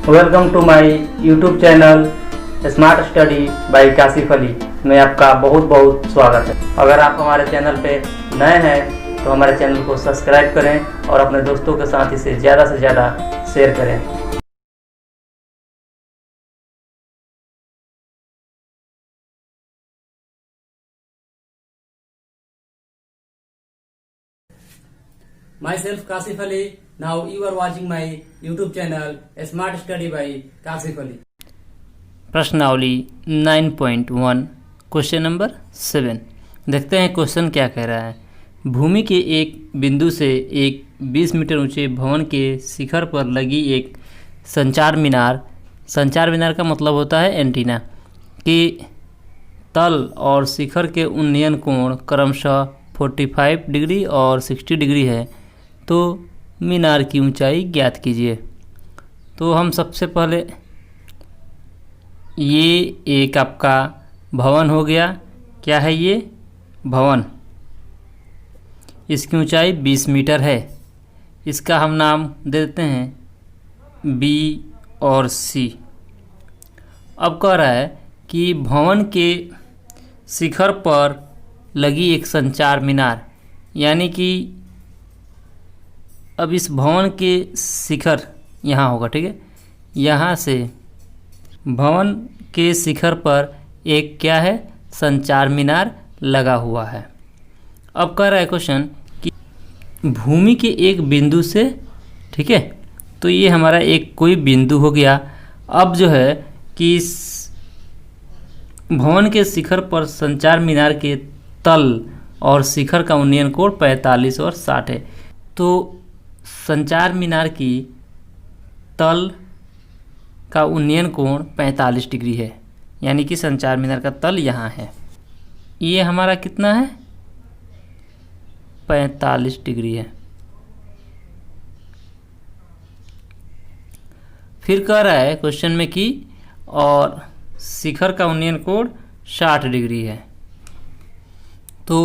Welcome to my YouTube channel smart study by Kashif Ali में आपका बहुत बहुत स्वागत है। अगर आप हमारे चैनल पे नए हैं तो हमारे चैनल को सब्सक्राइब करें और अपने दोस्तों के साथ इसे ज़्यादा से ज़्यादा शेयर करें। Myself Kasif Ali. Now you are watching my YouTube channel Smart Study by Kasif Ali. प्रश्नावली 9.1 क्वेश्चन नंबर 7। देखते हैं क्वेश्चन क्या कह रहा है। भूमि के एक बिंदु से एक 20 मीटर ऊंचे भवन के शिखर पर लगी एक संचार मीनार का मतलब होता है एंटीना की तल और शिखर के उन्नयन कोण क्रमशः 45 डिग्री और 60 डिग्री है, तो मीनार की ऊंचाई ज्ञात कीजिए। तो हम सबसे पहले ये एक आपका भवन हो गया। क्या है ये भवन? इसकी ऊंचाई 20 मीटर है। इसका हम नाम दे देते हैं बी और सी। अब कह रहा है कि भवन के शिखर पर लगी एक संचार मीनार, यानी कि अब इस भवन के शिखर यहाँ होगा, ठीक है। यहाँ से भवन के शिखर पर एक क्या है, संचार मीनार लगा हुआ है। अब कह रहा है क्वेश्चन कि भूमि के एक बिंदु से, ठीक है, तो ये हमारा एक कोई बिंदु हो गया। अब जो है कि इस भवन के शिखर पर संचार मीनार के तल और शिखर का उन्नयन कोण 45 और 60 है। तो संचार मीनार की तल का उन्नयन कोण 45 डिग्री है, यानी कि संचार मीनार का तल यहाँ है। ये हमारा कितना है, 45 डिग्री है। फिर कह रहा है क्वेश्चन में कि और शिखर का उन्नयन कोण 60 डिग्री है। तो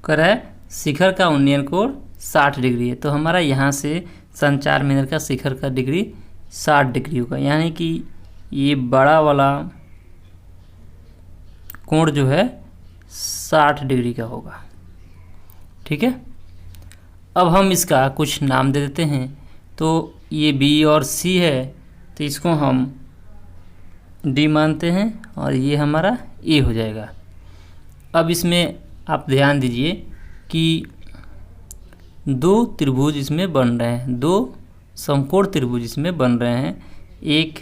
कह रहा है शिखर का उन्नयन कोण 60 डिग्री है, तो हमारा यहाँ से संचार मीनार का शिखर का डिग्री 60 डिग्री होगा, यानी कि ये बड़ा वाला कोण जो है 60 डिग्री का होगा, ठीक है। अब हम इसका कुछ नाम दे देते हैं। तो ये बी और सी है, तो इसको हम डी मानते हैं और ये हमारा ए हो जाएगा। अब इसमें आप ध्यान दीजिए कि दो त्रिभुज इसमें बन रहे हैं, दो समकोण त्रिभुज इसमें बन रहे हैं। एक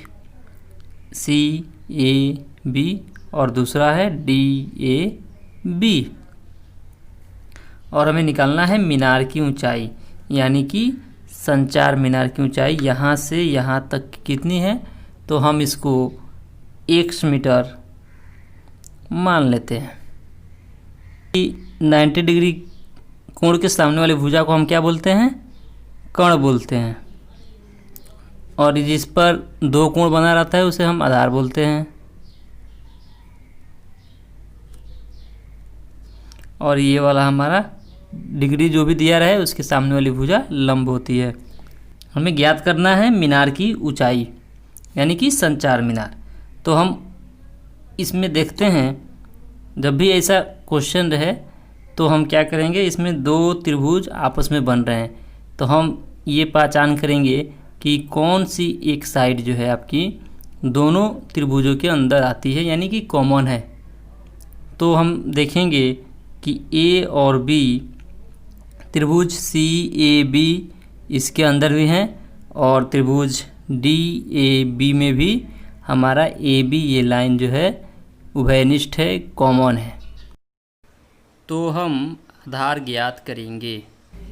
सी ए बी और दूसरा है डी ए बी। और हमें निकालना है मीनार की ऊंचाई, यानी कि संचार मीनार की ऊंचाई यहाँ से यहाँ तक कितनी है, तो हम इसको 1 मीटर मान लेते हैं। 90 डिग्री कोण के सामने वाली भुजा को हम क्या बोलते हैं, कर्ण बोलते हैं। और जिस पर दो कोण बना रहता है उसे हम आधार बोलते हैं। और ये वाला हमारा डिग्री जो भी दिया रहे उसके सामने वाली भुजा लंब होती है। हमें ज्ञात करना है मीनार की ऊंचाई, यानी कि संचार मीनार। तो हम इसमें देखते हैं, जब भी ऐसा क्वेश्चन रहे तो हम क्या करेंगे, इसमें दो त्रिभुज आपस में बन रहे हैं तो हम ये पहचान करेंगे कि कौन सी एक साइड जो है आपकी दोनों त्रिभुजों के अंदर आती है, यानी कि कॉमन है। तो हम देखेंगे कि ए और बी त्रिभुज सी ए बी इसके अंदर भी हैं, और त्रिभुज डी ए बी में भी हमारा ए बी ये लाइन जो है उभयनिष्ठ है, कॉमन है। तो हम आधार ज्ञात करेंगे।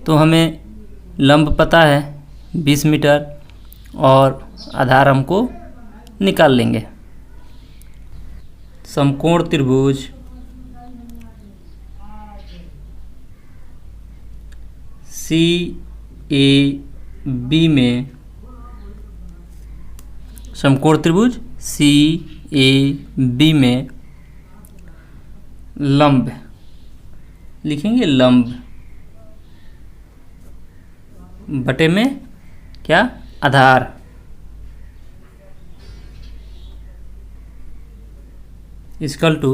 तो हमें लंब पता है 20 मीटर और आधार हमको निकाल लेंगे। समकोण त्रिभुज सी ए बी में, समकोण त्रिभुज सी ए बी में लंब लिखेंगे, लंब बटे में क्या, आधार। इक्वल टू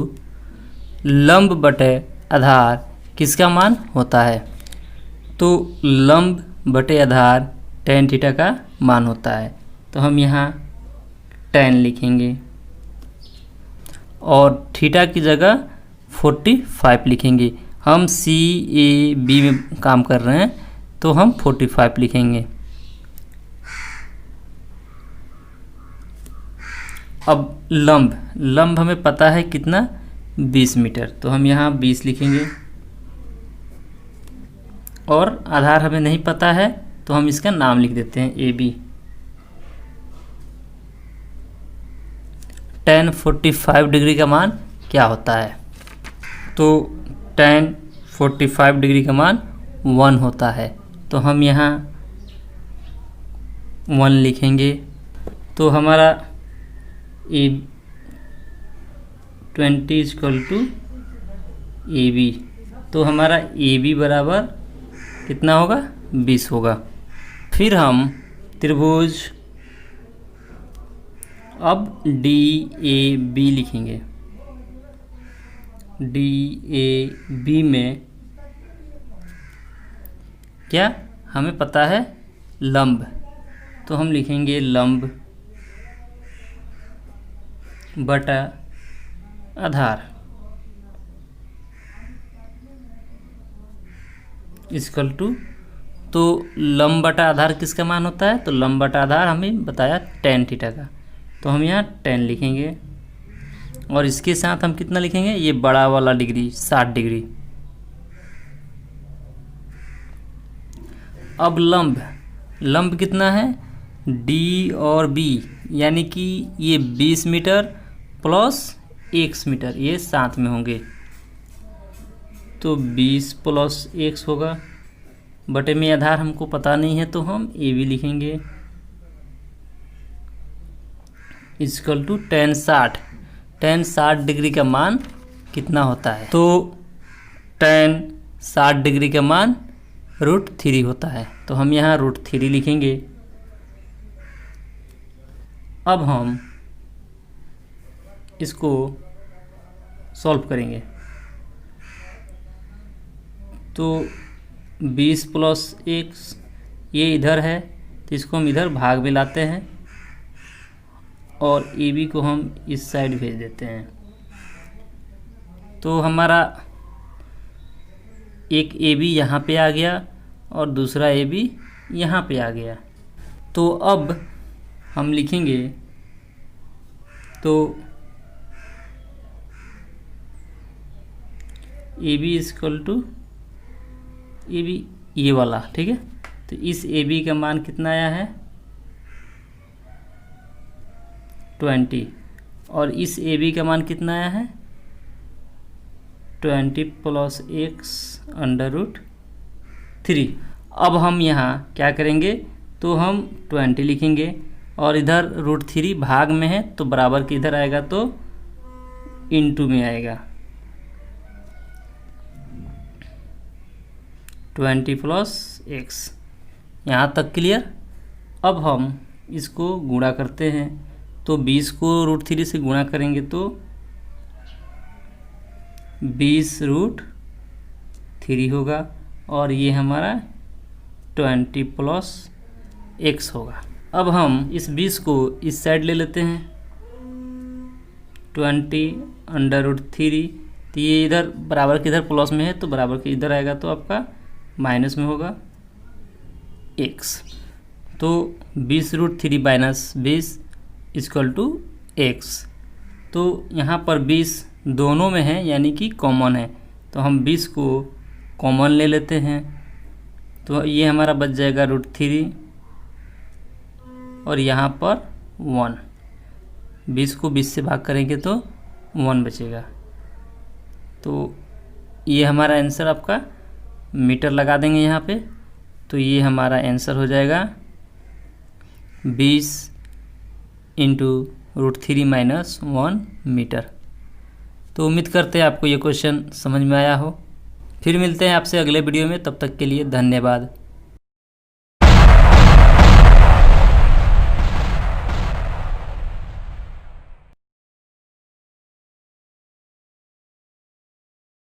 लंब बटे आधार किसका मान होता है? तो लंब बटे आधार tan थीटा का मान होता है। तो हम यहाँ tan लिखेंगे और थीटा की जगह 45 लिखेंगे। हम CAB में काम कर रहे हैं तो हम 45 लिखेंगे। अब लंब हमें पता है कितना, 20 मीटर, तो हम यहाँ 20 लिखेंगे। और आधार हमें नहीं पता है तो हम इसका नाम लिख देते हैं AB। tan 45 डिग्री का मान क्या होता है? तो tan 45 डिग्री का मान 1 होता है। तो हम यहाँ 1 लिखेंगे। तो हमारा A 20 = AB। तो हमारा AB बराबर कितना होगा? 20 होगा। फिर हम त्रिभुज अब DAB लिखेंगे। DAB में क्या हमें पता है? लंब, तो हम लिखेंगे लंब बटा आधार इक्वल टू, तो लंब बटा आधार किसका मान होता है? तो लंब बटा आधार हमें बताया tan थीटा का, तो हम यहाँ tan लिखेंगे। और इसके साथ हम कितना लिखेंगे? ये बड़ा वाला डिग्री 60 डिग्री। अब लंब कितना है? D और B, यानी कि ये 20 मीटर प्लस x मीटर, ये साथ में होंगे। तो 20 + x होगा। बटे में आधार हमको पता नहीं है तो हम AB लिखेंगे इक्वल टू tan 60 डिग्री का मान कितना होता है? तो tan 60 डिग्री का मान √3 होता है। तो हम यहाँ √3 लिखेंगे। अब हम इसको सॉल्व करेंगे। तो 20 + x ये इधर है तो इसको हम इधर भाग में लाते हैं और AB को हम इस साइड भेज देते हैं। तो हमारा एक AB यहाँ पे आ गया और दूसरा AB यहाँ पे आ गया। तो अब हम लिखेंगे, तो AB = AB ये वाला, ठीक है। तो इस AB का मान कितना आया है? 20। और इस AB का मान कितना आया है? 20 + x √3। अब हम यहाँ क्या करेंगे? तो हम 20 लिखेंगे और इधर √3 भाग में है तो बराबर के इधर आएगा तो इंटू में आएगा। 20 + x, यहाँ तक क्लियर। अब हम इसको गुणा करते हैं। तो 20 को √3 से गुणा करेंगे तो 20 √3 होगा और ये हमारा 20 + x होगा। अब हम इस 20 को इस साइड ले लेते हैं। 20 √3, तो ये इधर बराबर के इधर प्लस में है तो बराबर के इधर आएगा तो आपका माइनस में होगा x। तो 20 √3 - 20 = x। तो यहाँ पर 20 दोनों में है यानी कि कॉमन है, तो हम 20 को कॉमन ले लेते हैं। तो ये हमारा बच जाएगा √3 और यहाँ पर 1। 20 को 20 से भाग करेंगे तो 1 बचेगा। तो ये हमारा आंसर, आपका मीटर लगा देंगे यहाँ पे, तो ये हमारा आंसर हो जाएगा 20 × √3 - 1 मीटर। तो उम्मीद करते हैं आपको ये क्वेश्चन समझ में आया हो। फिर मिलते हैं आपसे अगले वीडियो में, तब तक के लिए धन्यवाद।